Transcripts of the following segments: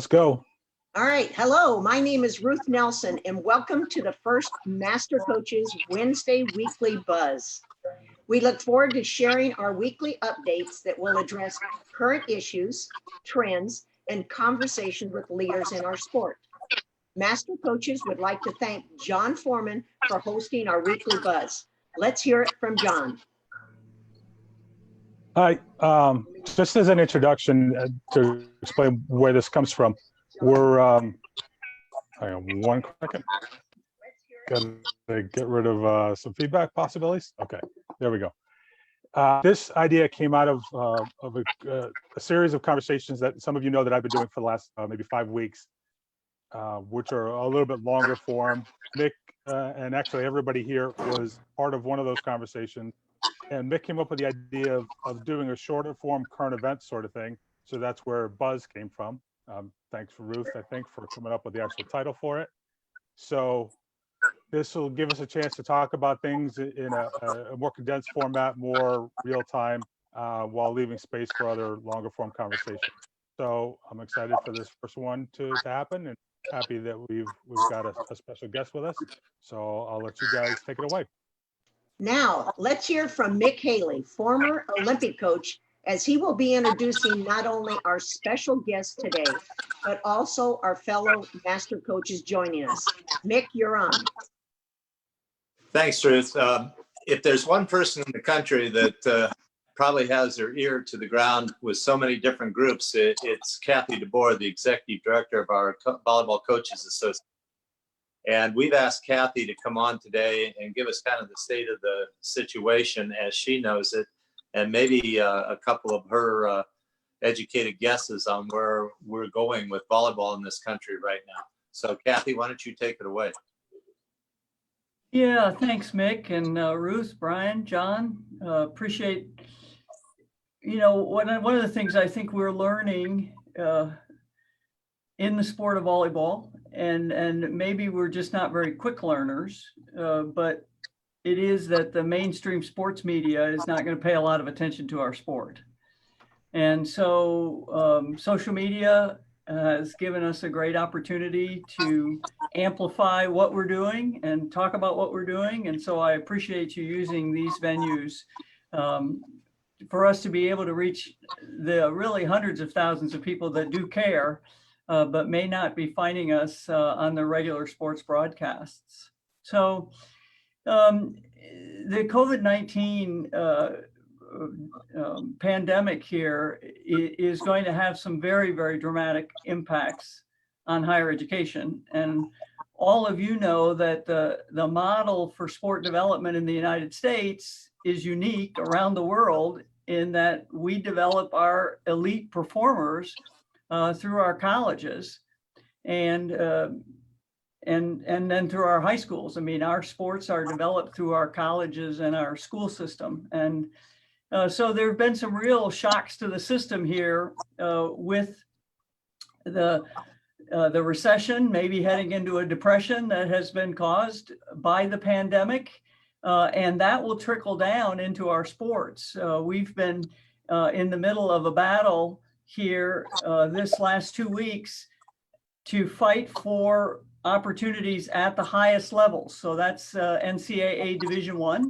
Let's go. All right. Hello, my name is Ruth Nelson, and welcome to the first MasterCoaches Wednesday Weekly Buzz. We look forward to sharing our weekly updates that will address current issues, trends, and conversations with leaders in our sport. MasterCoaches would like to thank John Foreman for hosting our weekly buzz. Let's hear it from John. Hi. Just as an introduction to explain where this comes from, we're hang on one second. Gotta get rid of some feedback possibilities. Okay, there we go. This idea came out of a series of conversations that some of you know that I've been doing for the last maybe 5 weeks, which are a little bit longer form. Mick and actually everybody here was part of one of those conversations. And Mick came up with the idea of doing a shorter form current event sort of thing. So that's where Buzz came from. Thanks for Ruth, I think, for coming up with the actual title for it. So this will give us a chance to talk about things in a more condensed format, more real time, while leaving space for other longer form conversations. So I'm excited for this first one to happen, and happy that we've got a special guest with us. So I'll let you guys take it away. Now, let's hear from Mick Haley, former Olympic coach, as he will be introducing not only our special guest today, but also our fellow master coaches joining us. Mick, you're on. Thanks, Ruth. If there's one person in the country that probably has their ear to the ground with so many different groups, it's Kathy DeBoer, the executive director of our Volleyball Coaches Association. And we've asked Kathy to come on today and give us kind of the state of the situation as she knows it, and maybe a couple of her educated guesses on where we're going with volleyball in this country right now. So Kathy, why don't you take it away? Yeah, thanks, Mick and Ruth, Brian, John. Appreciate, one of the things I think we're learning in the sport of volleyball, and maybe we're just not very quick learners, but it is that the mainstream sports media is not going to pay a lot of attention to our sport. And so social media has given us a great opportunity to amplify what we're doing and talk about what we're doing. And so I appreciate you using these venues for us to be able to reach the really hundreds of thousands of people that do care, but may not be finding us on the regular sports broadcasts. So the COVID-19 pandemic here is going to have some very, very dramatic impacts on higher education. And all of you know that the model for sport development in the United States is unique around the world in that we develop our elite performers through our colleges and then through our high schools. I mean, our sports are developed through our colleges and our school system. And so there have been some real shocks to the system here with the recession, maybe heading into a depression that has been caused by the pandemic. And that will trickle down into our sports. We've been in the middle of a battle here this last 2 weeks to fight for opportunities at the highest levels. So that's NCAA Division I.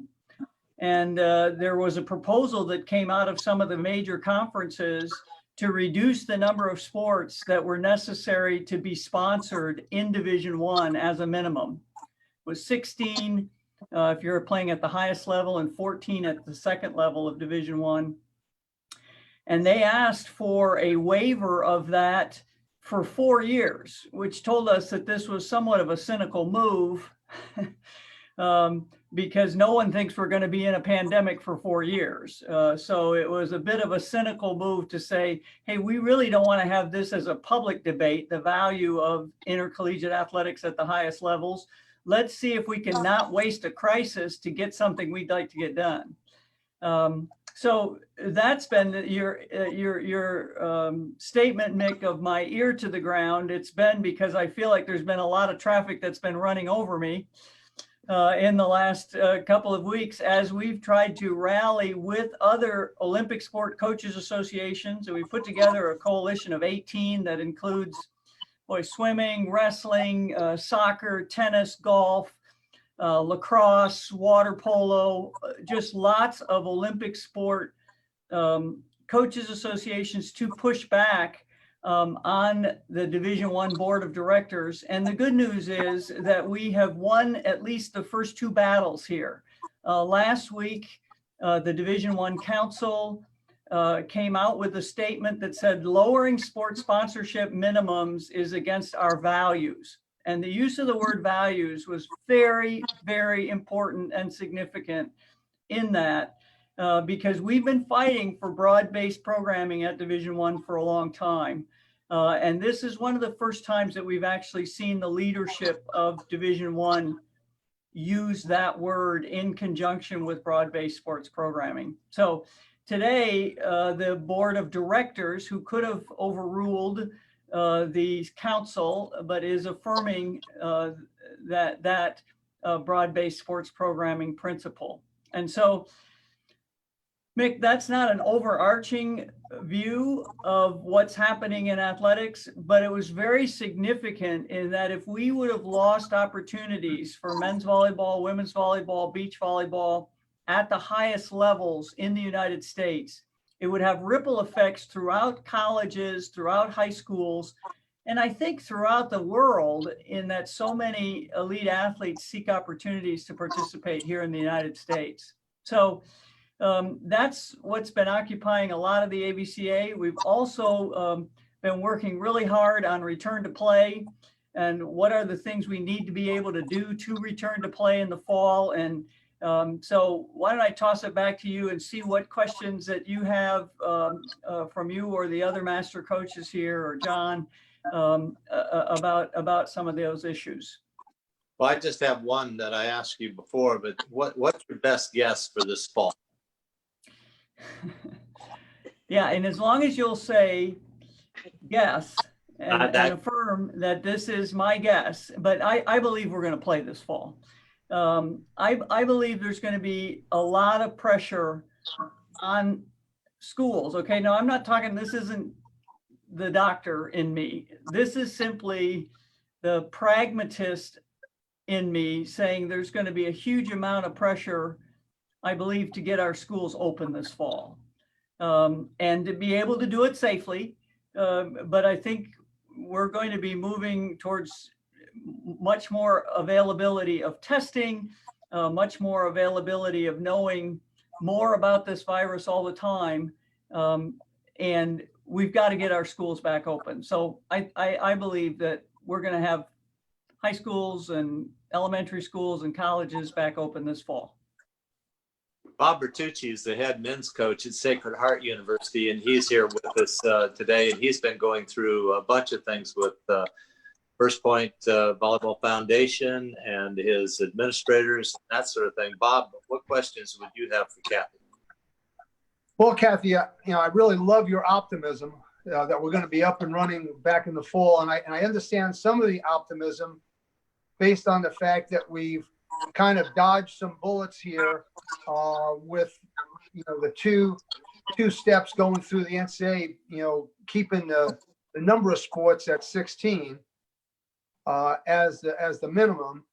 And there was a proposal that came out of some of the major conferences to reduce the number of sports that were necessary to be sponsored in Division I as a minimum. It was 16 if you're playing at the highest level and 14 at the second level of Division I. And they asked for a waiver of that for 4 years, which told us that this was somewhat of a cynical move because no one thinks we're going to be in a pandemic for 4 years. So it was a bit of a cynical move to say, hey, we really don't want to have this as a public debate, the value of intercollegiate athletics at the highest levels. Let's see if we can not waste a crisis to get something we'd like to get done. So that's been your statement, Mick, of my ear to the ground. It's been because I feel like there's been a lot of traffic that's been running over me in the last couple of weeks as we've tried to rally with other Olympic sport coaches associations. And we put together a coalition of 18 that includes swimming, wrestling, soccer, tennis, golf, lacrosse, water polo, just lots of Olympic sport coaches associations to push back on the Division I Board of Directors. And the good news is that we have won at least the first two battles here. Last week, the Division I Council came out with a statement that said lowering sports sponsorship minimums is against our values. And the use of the word values was very, very important and significant in that, because we've been fighting for broad-based programming at Division I for a long time. And this is one of the first times that we've actually seen the leadership of Division I use that word in conjunction with broad-based sports programming. So today, the board of directors, who could have overruled the council, but is affirming that broad-based sports programming principle. And so, Mick, that's not an overarching view of what's happening in athletics, but it was very significant in that if we would have lost opportunities for men's volleyball, women's volleyball, beach volleyball at the highest levels in the United States, it would have ripple effects throughout colleges, throughout high schools, and I think throughout the world, in that so many elite athletes seek opportunities to participate here in the United States. So that's what's been occupying a lot of the AVCA. We've also been working really hard on return to play and what are the things we need to be able to do to return to play in the fall. And so why don't I toss it back to you and see what questions that you have from you or the other master coaches here, or John, about some of those issues. Well, I just have one that I asked you before, but what's your best guess for this fall? Yeah, and as long as you'll say yes and affirm that this is my guess, but I believe we're going to play this fall. I believe there's going to be a lot of pressure on schools. Okay, now I'm not talking, this isn't the doctor in me. This is simply the pragmatist in me saying there's going to be a huge amount of pressure, I believe, to get our schools open this fall, and to be able to do it safely. But I think we're going to be moving towards much more availability of testing, much more availability of knowing more about this virus all the time. And we've got to get our schools back open. So I believe that we're going to have high schools and elementary schools and colleges back open this fall. Bob Bertucci is the head men's coach at Sacred Heart University, and he's here with us today. And he's been going through a bunch of things with First Point Volleyball Foundation and his administrators, that sort of thing. Bob, what questions would you have for Kathy? Well, Kathy, I really love your optimism that we're going to be up and running back in the fall, and I understand some of the optimism based on the fact that we've kind of dodged some bullets here with the two steps going through the NCAA, keeping the number of sports at 16 as the minimum.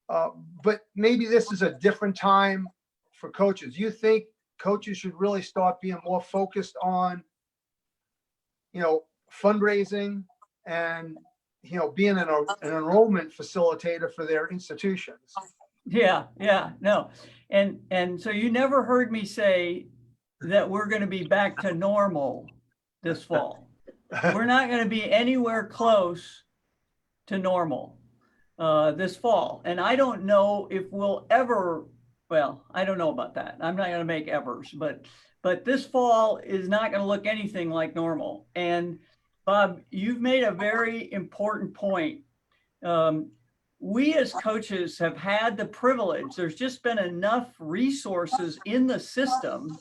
But maybe this is a different time for coaches. You think coaches should really start being more focused on fundraising and being an enrollment facilitator for their institutions? Yeah, no. And so you never heard me say that we're going to be back to normal this fall. We're not going to be anywhere close to normal this fall. And I don't know if we'll ever, well, I don't know about that. I'm not going to make evers, but this fall is not going to look anything like normal. And Bob, you've made a very important point. We as coaches have had the privilege, there's just been enough resources in the system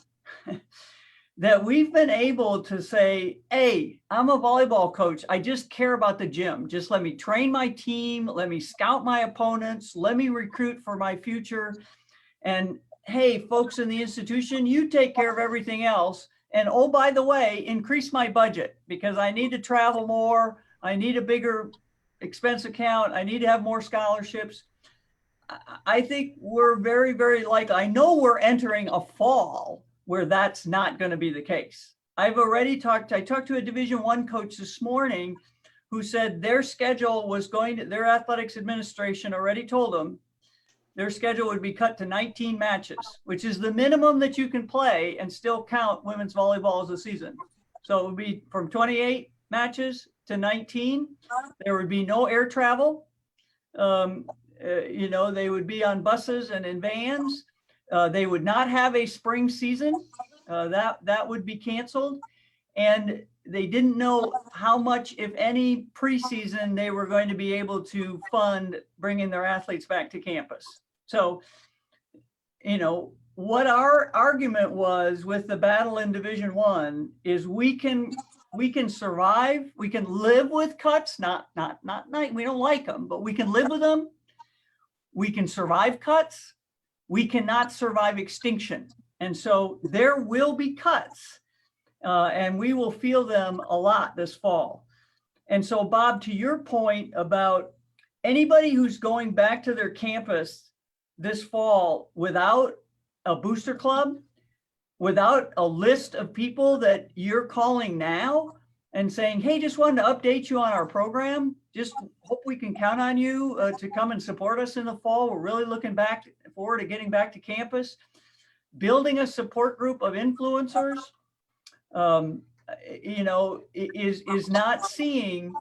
that we've been able to say, hey, I'm a volleyball coach. I just care about the gym. Just let me train my team. Let me scout my opponents. Let me recruit for my future. And hey, folks in the institution, you take care of everything else. And oh, by the way, increase my budget because I need to travel more. I need a bigger expense account. I need to have more scholarships. I think we're very, very likely. I know we're entering a fall where that's not going to be the case. I talked to a Division I coach this morning who said their schedule was their athletics administration already told them their schedule would be cut to 19 matches, which is the minimum that you can play and still count women's volleyball as a season. So it would be from 28 matches to 19. There would be no air travel. They would be on buses and in vans. They would not have a spring season. That would be canceled. And they didn't know how much, if any, preseason they were going to be able to fund bringing their athletes back to campus. So, what our argument was with the battle in Division I is we can survive. We can live with cuts, not we don't like them, but we can live with them. We can survive cuts. We cannot survive extinction. And so there will be cuts. And we will feel them a lot this fall. And so, Bob, to your point about anybody who's going back to their campus this fall without a booster club, without a list of people that you're calling now and saying, hey, just wanted to update you on our program. Just hope we can count on you to come and support us in the fall. We're really looking forward to getting back to campus, building a support group of influencers. Is not seeing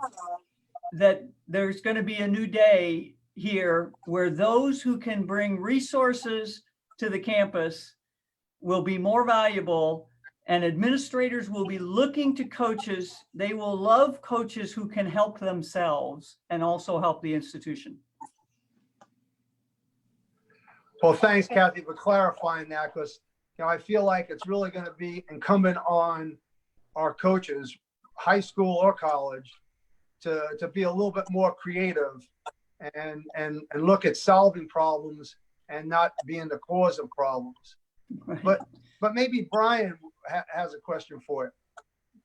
that there's going to be a new day here where those who can bring resources to the campus will be more valuable, and administrators will be looking to coaches. They will love coaches who can help themselves and also help the institution. Well, thanks, Kathy, for clarifying that, because I feel like it's really going to be incumbent on our coaches, high school or college, to be a little bit more creative and look at solving problems and not being the cause of problems. Right. But maybe Brian has a question for you.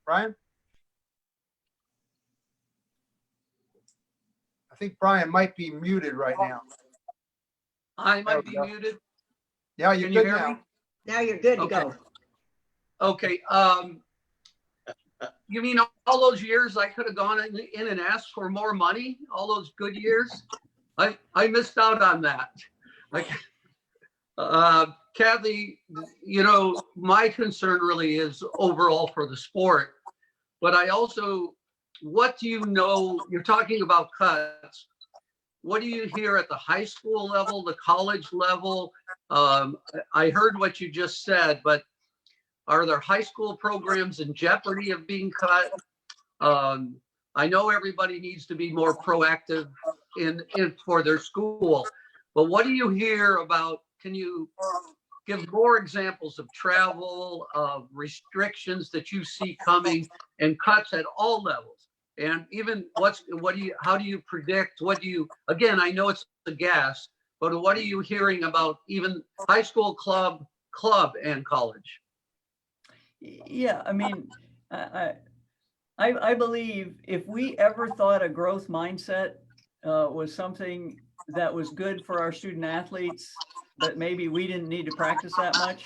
Brian? I think Brian might be muted right now. I might be muted. Yeah, you're Can you good hear now. me? Now you're good to Okay. go. Okay. You mean all those years I could have gone in and asked for more money? All those good years? I missed out on that. Like, Kathy, my concern really is overall for the sport. But I also, what do you know? You're talking about cuts. What do you hear at the high school level, the college level? I heard what you just said, but are there high school programs in jeopardy of being cut? I know everybody needs to be more proactive in for their school, but what do you hear about? Can you give more examples of travel, of restrictions that you see coming, and cuts at all levels? And even how do you predict, again, I know it's a guess, but what are you hearing about even high school club and college? Yeah, I mean, I believe if we ever thought a growth mindset was something that was good for our student athletes, that maybe we didn't need to practice that much,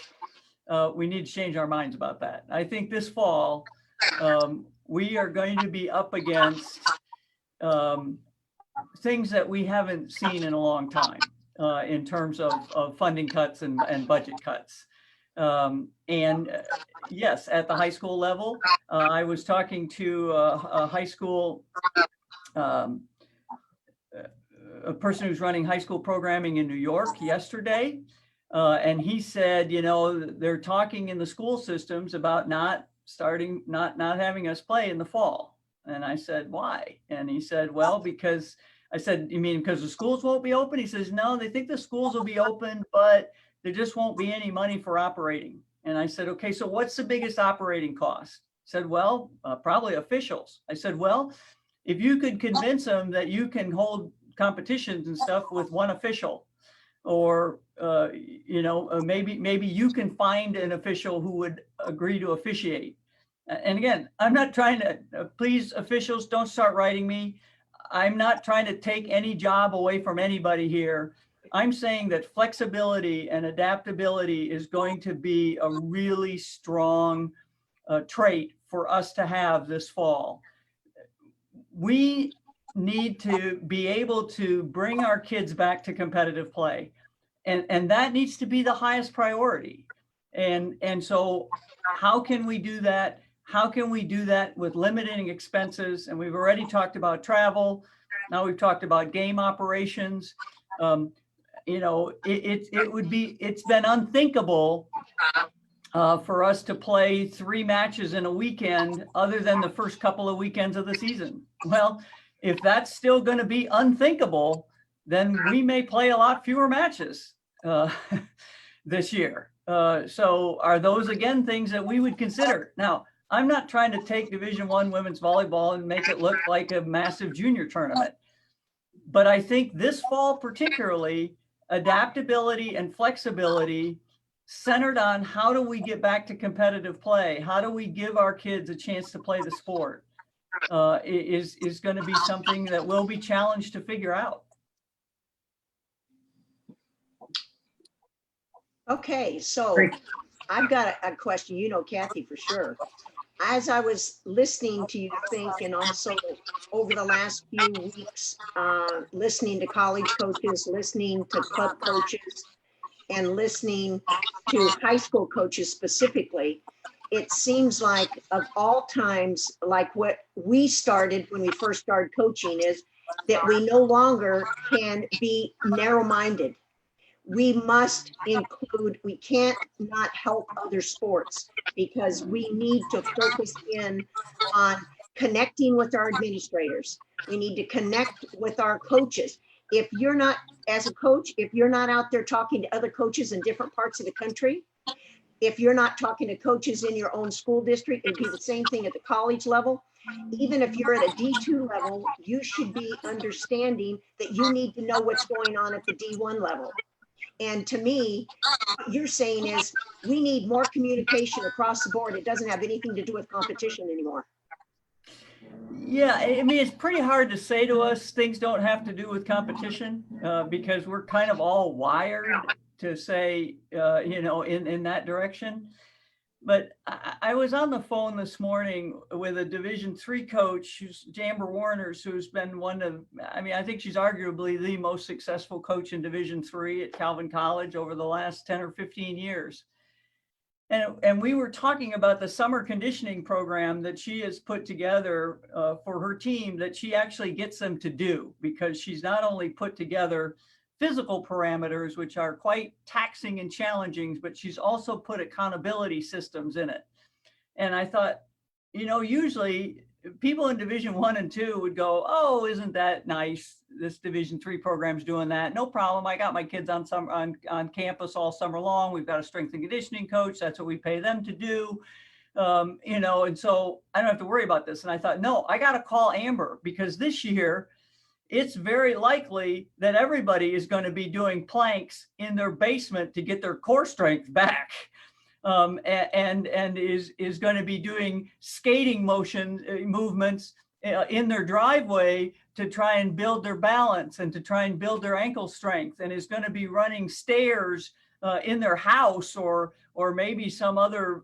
we need to change our minds about that. I think this fall, we are going to be up against things that we haven't seen in a long time in terms of funding cuts and budget cuts. Yes, at the high school level, I was talking to a high school, a person who's running high school programming in New York yesterday. And he said, they're talking in the school systems about not having us play in the fall. And I said, why? And he said, well, because I said, you mean because the schools won't be open? He says, no, they think the schools will be open, but there just won't be any money for operating. And I said, okay, so what's the biggest operating cost? He said, well, probably officials. I said, well, if you could convince them that you can hold competitions and stuff with one official, or, maybe you can find an official who would agree to officiate. And again, I'm not trying to, please officials, don't start writing me. I'm not trying to take any job away from anybody here. I'm saying that flexibility and adaptability is going to be a really strong trait for us to have this fall. We need to be able to bring our kids back to competitive play. And that needs to be the highest priority. And so how can we do that? How can we do that with limiting expenses? And we've already talked about travel. Now we've talked about game operations. You know, it's been unthinkable for us to play 3 matches in a weekend other than the first couple of weekends of the season. Well, if that's still going to be unthinkable, then we may play a lot fewer matches this year. So are those, again, things that we would consider? Now, I'm not trying to take Division I women's volleyball and make it look like a massive junior tournament. But I think this fall particularly, adaptability and flexibility centered on how do we get back to competitive play? How do we give our kids a chance to play the sport is going to be something that we'll be challenged to figure out. Okay, so I've got a question, you know, Kathy, for sure. As I was listening to you think, and also over the last few weeks, listening to college coaches, listening to club coaches, and listening to high school coaches specifically, it seems like of all times, like what we started when we first started coaching, is that we no longer can be narrow-minded. We must include, we can't not help other sports, because we need to focus in on connecting with our administrators. We need to connect with our coaches. If you're not, as a coach, if you're not out there talking to other coaches in different parts of the country, if you're not talking to coaches in your own school district, it'd be the same thing at the college level. Even if you're at a D2 level, you should be understanding that you need to know what's going on at the D1 level. And to me, what you're saying is we need more communication across the board. It doesn't have anything to do with competition anymore. Yeah, I mean, it's pretty hard to say to us things don't have to do with competition because we're kind of all wired to say, you know, in that direction. But I was on the phone this morning with a Division III coach, who's Jamber Warners, who's been one of, I mean, I think she's arguably the most successful coach in Division III at Calvin College over the last 10 or 15 years. And we were talking about the summer conditioning program that she has put together for her team, that she actually gets them to do, because she's not only put together physical parameters, which are quite taxing and challenging, but she's also put accountability systems in it. And I thought, you know, usually people in Division I and II would go, oh, isn't that nice? This Division III program's doing that. No problem. I got my kids on campus all summer long. We've got a strength and conditioning coach. That's what we pay them to do. You know, and so I don't have to worry about this. And I thought, no, I got to call Amber, because this year, it's very likely that everybody is going to be doing planks in their basement to get their core strength back, and is going to be doing skating movements in their driveway to try and build their balance and to try and build their ankle strength, and is going to be running stairs in their house or maybe some other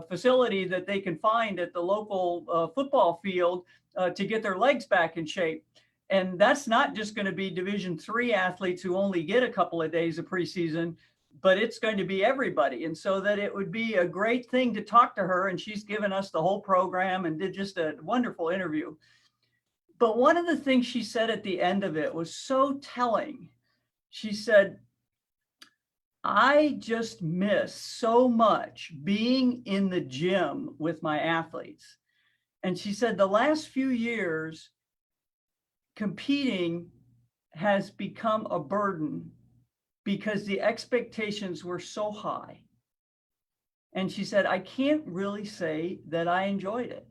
facility that they can find at the local football field to get their legs back in shape. And that's not just going to be Division III athletes who only get a couple of days of preseason, but it's going to be everybody. And so that it would be a great thing to talk to her. And she's given us the whole program and did just a wonderful interview. But one of the things she said at the end of it was so telling. She said, I just miss so much being in the gym with my athletes. And she said the last few years, competing has become a burden because the expectations were so high. And she said, I can't really say that I enjoyed it.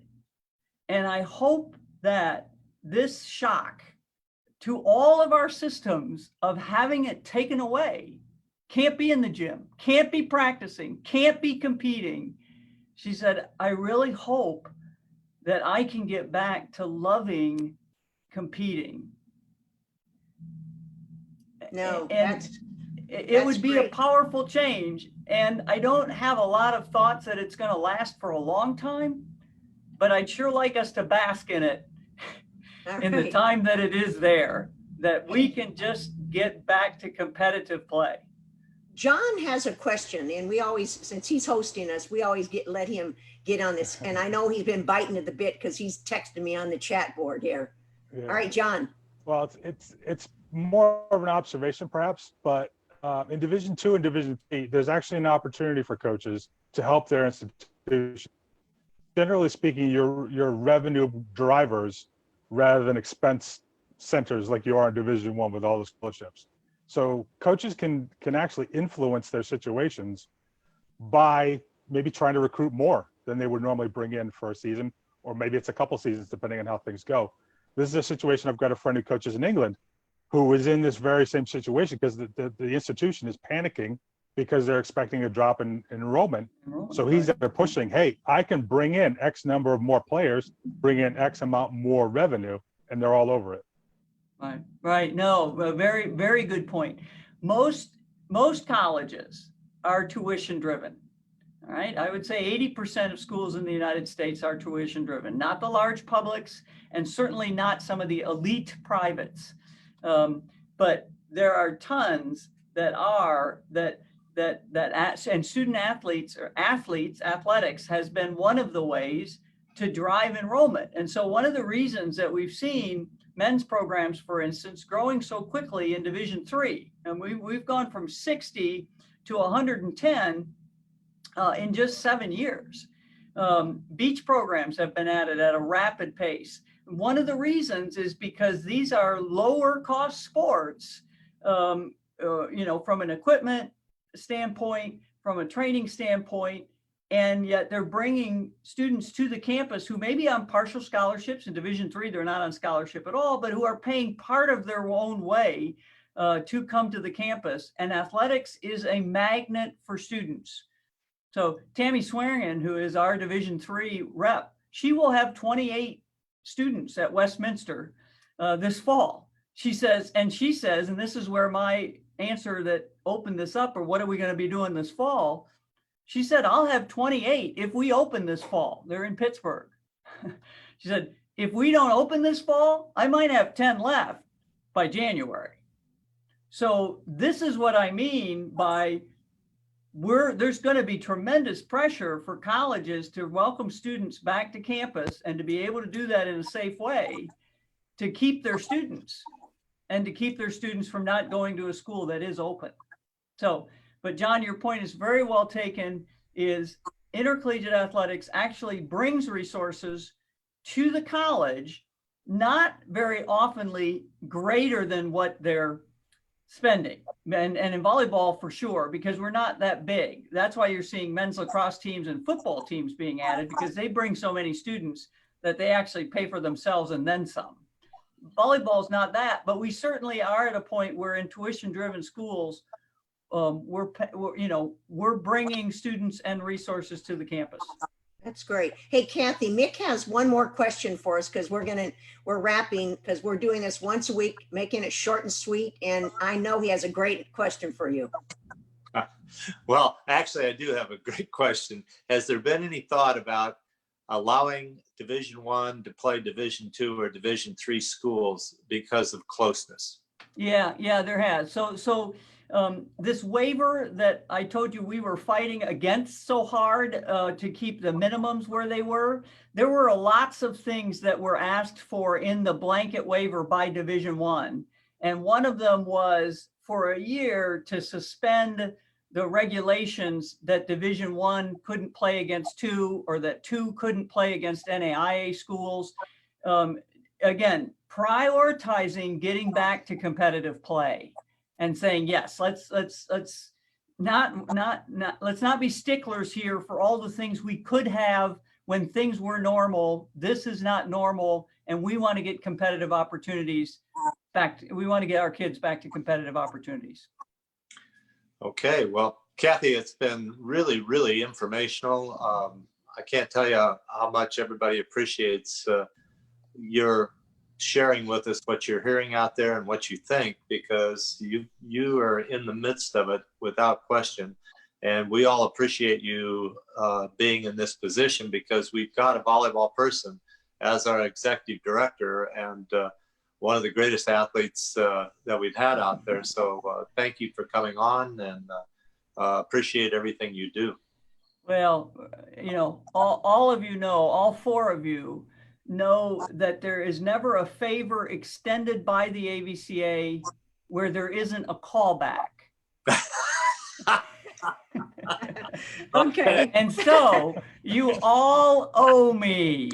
And I hope that this shock to all of our systems of having it taken away, can't be in the gym, can't be practicing, can't be competing. She said, I really hope that I can get back to loving competing. No, And it that's would be a great. powerful change. And I don't have a lot of thoughts that it's going to last for a long time, but I'd sure like us to bask in it All in the right. time that it is there, that we can just get back to competitive play. John has a question, and we always, since he's hosting us, we always let him get on this. And I know he's been biting at the bit because he's texting me on the chat board here. Yeah. All right, John. Well, it's more of an observation perhaps, but in Division II and Division III, there's actually an opportunity for coaches to help their institution. Generally speaking, your revenue drivers rather than expense centers like you are in Division I with all the scholarships. So coaches can actually influence their situations by maybe trying to recruit more than they would normally bring in for a season, or maybe it's a couple seasons depending on how things go. This is a situation. I've got a friend who coaches in England who was in this very same situation because the institution is panicking because they're expecting a drop in enrollment. So he's there pushing, hey, I can bring in X number of more players, bring in X amount more revenue, and they're all over it. Right, right. No, a very, very good point. Most colleges are tuition driven. All right, I would say 80% of schools in the United States are tuition driven, not the large publics, and certainly not some of the elite privates. But there are tons that are and student athletes or athletics has been one of the ways to drive enrollment. And so one of the reasons that we've seen men's programs, for instance, growing so quickly in Division III, and we've gone from 60 to 110 in just 7 years. Beach programs have been added at a rapid pace. One of the reasons is because these are lower cost sports, from an equipment standpoint, from a training standpoint, and yet they're bringing students to the campus who may be on partial scholarships. In Division III, they're not on scholarship at all, but who are paying part of their own way to come to the campus. And athletics is a magnet for students. So Tammy Swearingen, who is our Division III rep, she will have 28 students at Westminster this fall. She says, and this is where my answer that opened this up, or what are we going to be doing this fall? She said, I'll have 28 if we open this fall. They're in Pittsburgh. She said, if we don't open this fall, I might have 10 left by January. So this is what I mean by there's going to be tremendous pressure for colleges to welcome students back to campus and to be able to do that in a safe way to keep their students and to keep their students from not going to a school that is open. So, but John, your point is very well taken, is intercollegiate athletics actually brings resources to the college, not very oftenly greater than what they're spending. And in volleyball for sure, because we're not that big. That's why you're seeing men's lacrosse teams and football teams being added, because they bring so many students that they actually pay for themselves and then some. Volleyball is not that, but we certainly are at a point where in tuition-driven schools, we're bringing students and resources to the campus. That's great. Hey, Kathy, Mick has one more question for us because we're wrapping, because we're doing this once a week, making it short and sweet. And I know he has a great question for you. Well, actually, I do have a great question. Has there been any thought about allowing Division I to play Division II or Division III schools because of closeness? Yeah, there has. So this waiver that I told you we were fighting against so hard to keep the minimums where they were, there were lots of things that were asked for in the blanket waiver by Division I. And one of them was for a year to suspend the regulations that Division I couldn't play against II, or that II couldn't play against NAIA schools. Again, prioritizing getting back to competitive play. And saying, yes, let's not be sticklers here for all the things we could have when things were normal. This is not normal, and we want to get competitive opportunities back. We want to get our kids back to competitive opportunities. Okay, well, Kathy, it's been really, really informational. I can't tell you how much everybody appreciates your sharing with us what you're hearing out there and what you think, because you are in the midst of it without question. And we all appreciate you being in this position, because we've got a volleyball person as our executive director, and one of the greatest athletes that we've had out there. So thank you for coming on, and appreciate everything you do. Well, you know, all of you know, all four of you know that there is never a favor extended by the AVCA where there isn't a callback. Okay. And so you all owe me.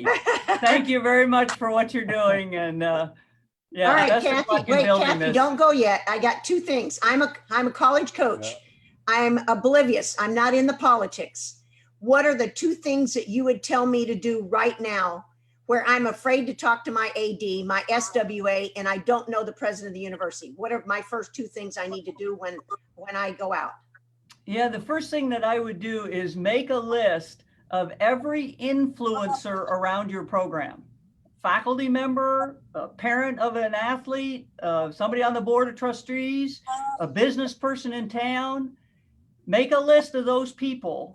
Thank you very much for what you're doing. And yeah, All right, best of Kathy, luck in wait, building Kathy, this. don't go yet. I got two things. I'm a college coach. Yeah. I'm oblivious. I'm not in the politics. What are the two things that you would tell me to do right now where I'm afraid to talk to my AD, my SWA, and I don't know the president of the university? What are my first two things I need to do when I go out? Yeah, the first thing that I would do is make a list of every influencer around your program. Faculty member, a parent of an athlete, somebody on the board of trustees, a business person in town. Make a list of those people,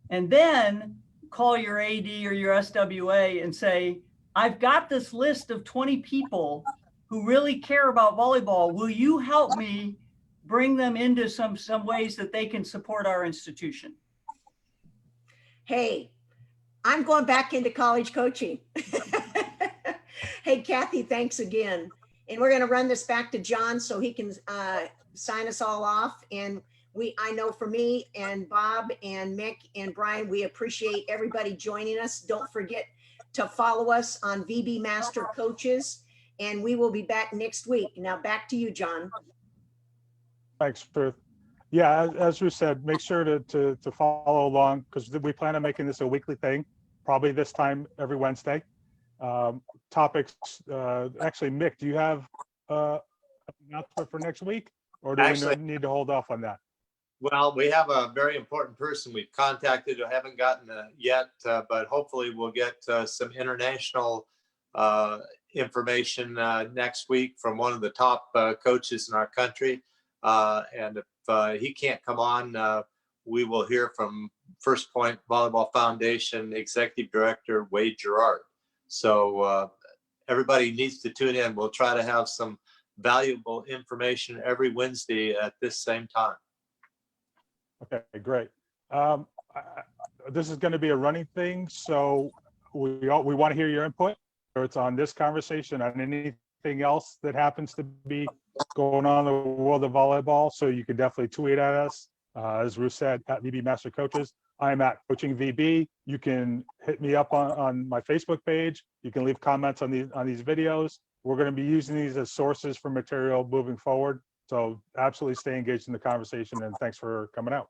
and then call your AD or your SWA and say, I've got this list of 20 people who really care about volleyball. Will you help me bring them into some ways that they can support our institution? Hey, I'm going back into college coaching. Hey, Kathy, thanks again. And we're going to run this back to John so he can sign us all off. And I know for me and Bob and Mick and Brian, we appreciate everybody joining us. Don't forget to follow us on VB Master Coaches, and we will be back next week. Now back to you, John. Thanks, Ruth. Yeah, as Ruth said, make sure to follow along, because we plan on making this a weekly thing, probably this time every Wednesday. Topics, actually, Mick, do you have an announcement for next week, or do we need to hold off on that? Well, we have a very important person we've contacted who haven't gotten yet, but hopefully we'll get some international information next week from one of the top coaches in our country. And if he can't come on, we will hear from First Point Volleyball Foundation Executive Director Wade Gerard. So everybody needs to tune in. We'll try to have some valuable information every Wednesday at this same time. Okay, great. This is going to be a running thing, so we want to hear your input, whether it's on this conversation, on anything else that happens to be going on in the world of volleyball. So you can definitely tweet at us, as Ruth said, at VB Master Coaches. I'm at Coaching VB. You can hit me up on my Facebook page. You can leave comments on these videos. We're going to be using these as sources for material moving forward. So absolutely stay engaged in the conversation, and thanks for coming out.